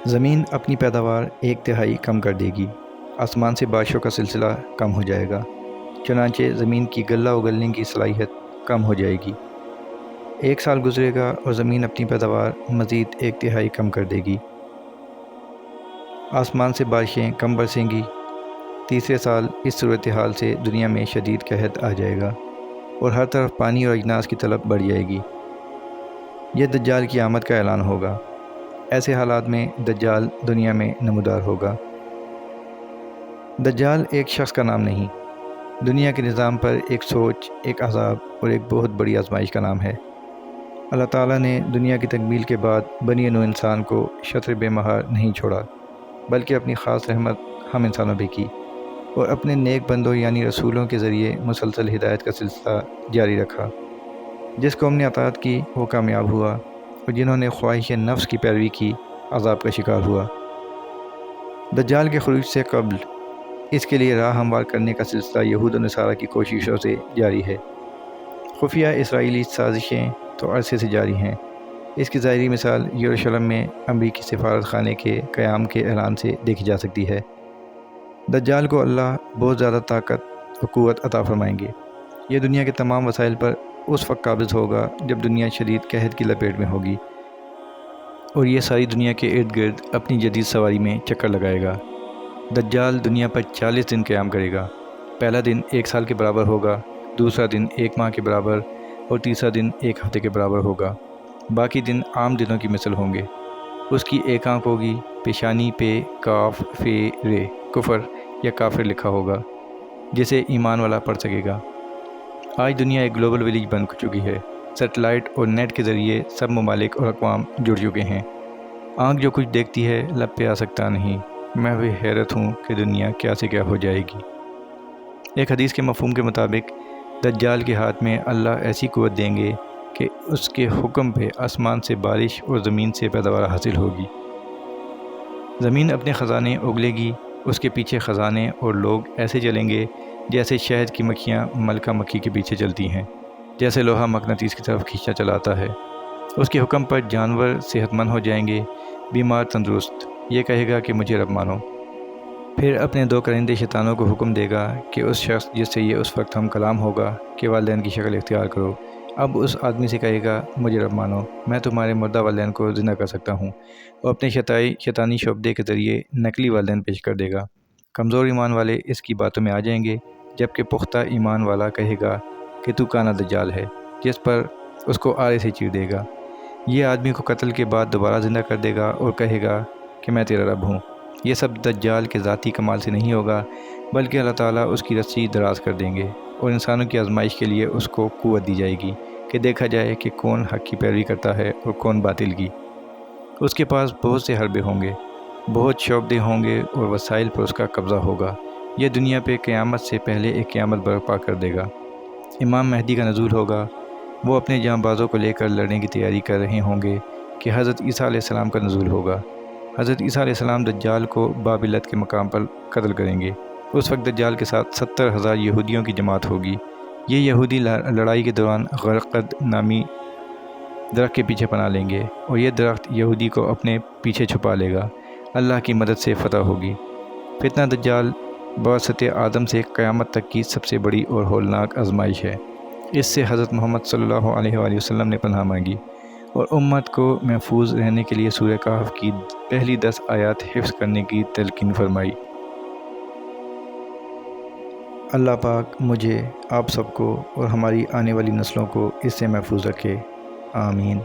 زمین اپنی پیداوار 1/3 کم کر دے گی، آسمان سے بارشوں کا سلسلہ کم ہو جائے گا، چنانچہ زمین کی غلہ اگلنے کی صلاحیت کم ہو جائے گی۔ 1 سال گزرے گا اور زمین اپنی پیداوار مزید 1/3 کم کر دے گی، آسمان سے بارشیں کم برسیں گی۔ تیسرے سال اس صورتحال سے دنیا میں شدید قحط آ جائے گا اور ہر طرف پانی اور اجناس کی طلب بڑھ جائے گی۔ یہ دجال کی آمد کا اعلان ہوگا۔ ایسے حالات میں دجال دنیا میں نمودار ہوگا۔ دجال ایک شخص کا نام نہیں، دنیا کے نظام پر ایک سوچ، ایک عذاب اور ایک بہت بڑی آزمائش کا نام ہے۔ اللہ تعالیٰ نے دنیا کی تکمیل کے بعد بنی نوع انسان کو شطر بے مہار نہیں چھوڑا، بلکہ اپنی خاص رحمت ہم انسانوں پہ کی اور اپنے نیک بندوں یعنی رسولوں کے ذریعے مسلسل ہدایت کا سلسلہ جاری رکھا۔ جس قوم نے اطاعت کی وہ کامیاب ہوا اور جنہوں نے خواہش نفس کی پیروی کی عذاب کا شکار ہوا۔ دجال کے خروج سے قبل اس کے لیے راہ ہموار کرنے کا سلسلہ یہود و نصارہ کی کوششوں سے جاری ہے۔ خفیہ اسرائیلی سازشیں تو عرصے سے جاری ہیں۔ اس کی ظاہری مثال یروشلم میں امریکی سفارت خانے کے قیام کے اعلان سے دیکھی جا سکتی ہے۔ دجال کو اللہ بہت زیادہ طاقت و قوت عطا فرمائیں گے۔ یہ دنیا کے تمام وسائل پر اس وقت قابض ہوگا جب دنیا شدید قحط کی لپیٹ میں ہوگی اور یہ ساری دنیا کے ارد گرد اپنی جدید سواری میں چکر لگائے گا۔ دجال دنیا پر 40 دن قیام کرے گا۔ پہلا دن 1 سال کے برابر ہوگا، دوسرا دن 1 ماہ کے برابر اور تیسرا دن 1 ہفتے کے برابر ہوگا۔ باقی دن عام دنوں کی مثل ہوں گے۔ اس کی ایک آنکھ ہوگی، پیشانی پہ کاف فے رے کفر یا کافر لکھا ہوگا جسے ایمان والا پڑھ سکے گا۔ آج دنیا ایک گلوبل ولیج بن چکی ہے۔ سیٹلائٹ اور نیٹ کے ذریعے سب ممالک اور اقوام جڑ چکے ہیں۔ آنکھ جو کچھ دیکھتی ہے لب پہ آ سکتا نہیں۔ میں بھی حیرت ہوں کہ دنیا کیا سے کیا ہو جائے گی۔ ایک حدیث کے مفہوم کے مطابق دجال کے ہاتھ میں اللہ ایسی قوت دیں گے کہ اس کے حکم پہ آسمان سے بارش اور زمین سے پیداوار حاصل ہوگی۔ زمین اپنے خزانے اگلے گی، اس کے پیچھے خزانے اور لوگ ایسے چلیں گے جیسے شہد کی مکھیاں ملکہ مکھی کے پیچھے چلتی ہیں، جیسے لوہا مقناطیس کی طرف کھینچا چلاتا ہے۔ اس کے حکم پر جانور صحت مند ہو جائیں گے، بیمار تندرست۔ یہ کہے گا کہ مجھے رب مانو۔ پھر اپنے 2 کرندے شیطانوں کو حکم دے گا کہ اس شخص جس سے یہ اس وقت ہم کلام ہوگا کہ والدین کی شکل اختیار کرو، اب اس آدمی سے کہے گا مجھے رب مانو، میں تمہارے مردہ والدین کو زندہ کر سکتا ہوں، اور اپنے شیطانی شعبدے کے ذریعے نقلی والدین پیش کر دے گا۔ کمزور ایمان والے اس کی باتوں میں آ جائیں گے، جبکہ پختہ ایمان والا کہے گا کہ تو کانا دجال ہے، جس پر اس کو آرے سے چیر دے گا۔ یہ آدمی کو قتل کے بعد دوبارہ زندہ کر دے گا اور کہے گا کہ میں تیرا رب ہوں۔ یہ سب دجال کے ذاتی کمال سے نہیں ہوگا، بلکہ اللہ تعالیٰ اس کی رسی دراز کر دیں گے اور انسانوں کی آزمائش کے لیے اس کو قوت دی جائے گی کہ دیکھا جائے کہ کون حق کی پیروی کرتا ہے اور کون باطل کی۔ اس کے پاس بہت سے حربے ہوں گے، بہت شعبدے ہوں گے اور وسائل پر اس کا قبضہ ہوگا۔ یہ دنیا پہ قیامت سے پہلے ایک قیامت برپا کر دے گا۔ امام مہدی کا نزول ہوگا۔ وہ اپنے جاں بازوں کو لے کر لڑنے کی تیاری کر رہے ہوں گے کہ حضرت عیسیٰ علیہ السلام کا نزول ہوگا۔ حضرت عیسیٰ علیہ السلام دجال کو بابلت کے مقام پر قتل کریں گے۔ اس وقت دجال کے ساتھ 70,000 یہودیوں کی جماعت ہوگی۔ یہ یہودی لڑائی کے دوران غرقد نامی درخت کے پیچھے پناہ لیں گے اور یہ درخت یہودی کو اپنے پیچھے چھپا لے گا۔ اللہ کی مدد سے فتح ہوگی۔ فتنہ دجال بعثت آدم سے قیامت تک کی سب سے بڑی اور ہولناک آزمائش ہے۔ اس سے حضرت محمد صلی اللہ علیہ وآلہ وسلم نے پناہ مانگی اور امت کو محفوظ رہنے کے لیے سورہ کہف کی پہلی 10 آیات حفظ کرنے کی تلقین فرمائی۔ اللہ پاک مجھے، آپ سب کو اور ہماری آنے والی نسلوں کو اس سے محفوظ رکھے، آمین۔